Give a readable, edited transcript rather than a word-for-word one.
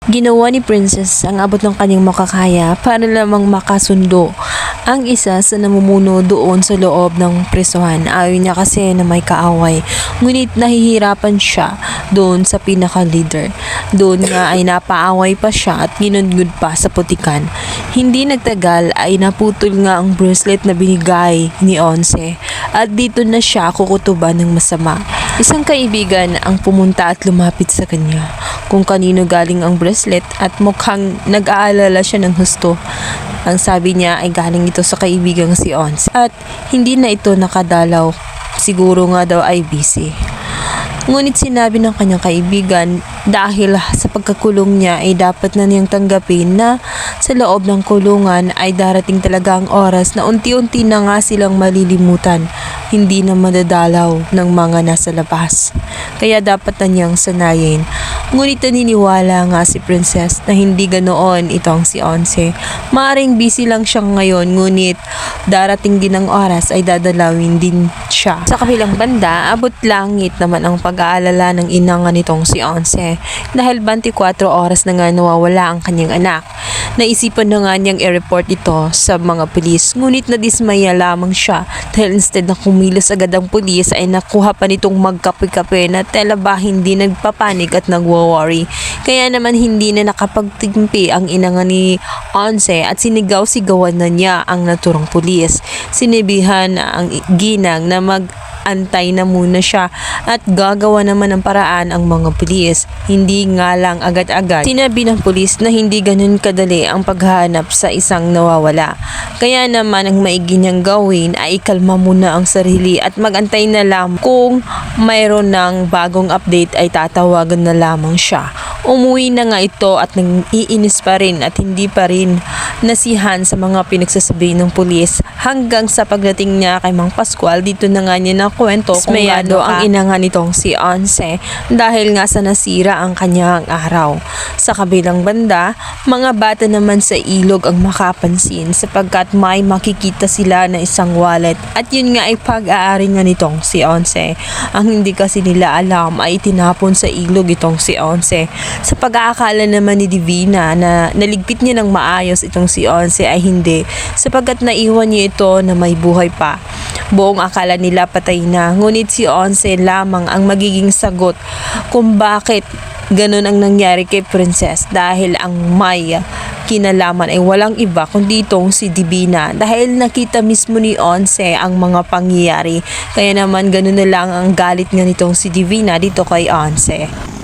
Ginawa ni Princess ang abot ng kanyang makakaya para lamang makasundo ang isa sa namumuno doon sa loob ng presohan. Ayaw niya kasi na may kaaway. Ngunit nahihirapan siya doon sa pinaka-leader. Doon nga ay napaaway pa siya at ginudgud pa sa putikan. Hindi nagtagal ay naputol nga ang bracelet na binigay ni Onse at dito na siya kukutuban ng masama. Isang kaibigan ang pumunta at lumapit sa kanya kung kanino galing ang bracelet at mukhang nag-aalala siya ng husto. Ang sabi niya ay galing ito sa kaibigang si Ons at hindi na ito nakadalaw. Siguro nga daw ay busy. Ngunit sinabi ng kanyang kaibigan dahil sa pagkakulong niya ay dapat na niyang tanggapin na sa loob ng kulungan ay darating talaga ang oras na unti-unti na nga silang malilimutan, hindi na madadalaw ng mga nasa labas. Kaya dapat na niyang sanayin. Ngunit naniniwala nga si Princess na hindi ganoon itong si Onse. Maaring busy lang siya ngayon ngunit darating din ang oras ay dadalawin din siya. Sa kabilang banda, abot langit naman ang pag-aalala ng ina nga nitong si Onse dahil 24 oras na nga nawawala ang kanyang anak. Naisipan na nga niyang i-report ito sa mga pulis ngunit nadismaya lamang siya dahil instead na kumilos agad ang pulis ay nakuha pa nitong magkape-kape na tela ba hindi nagpapanik at nagwo-worry. Kaya naman hindi na nakapagtimpi ang ina nga ni Onse at sinigaw-sigawan na niya ang naturang pulis. Sinibihan na ang ginang na antay na muna siya at gagawa naman ng paraan ang mga pulis. Hindi nga lang agad-agad sinabi ng pulis na hindi ganun kadali ang paghahanap sa isang nawawala. Kaya naman ang maigi niyang gawin ay ikalma muna ang sarili at magantay na lang kung mayroon ng bagong update ay tatawagan na lamang siya. Umuwi na nga ito at nang-iinis pa rin at hindi pa rin nasihan sa mga pinagsasabi ng pulis hanggang sa pagdating niya kay Mang Pascual. Dito na nga niya nakwento kung mayado ang ina nga nitong si Onse dahil nga sa nasira ang kanyang araw. Sa kabilang banda, mga bata naman sa ilog ang makapansin sapagkat may makikita sila na isang wallet at yun nga ay pag-aari nga nitong si Onse. Ang hindi kasi nila alam ay tinapon sa ilog itong si Onse. Sa pag-aakala naman ni Divina na naligpit niya ng maayos itong si Onse ay hindi sapagkat naiwan niya ito na may buhay pa. Buong akala nila patay na, ngunit si Onse lamang ang magiging sagot kung bakit ganun ang nangyari kay Princess dahil ang may kinalaman ay walang iba kundi itong si Divina dahil nakita mismo ni Onse ang mga pangyayari. Kaya naman ganun na lang ang galit nga nitong si Divina dito kay Onse.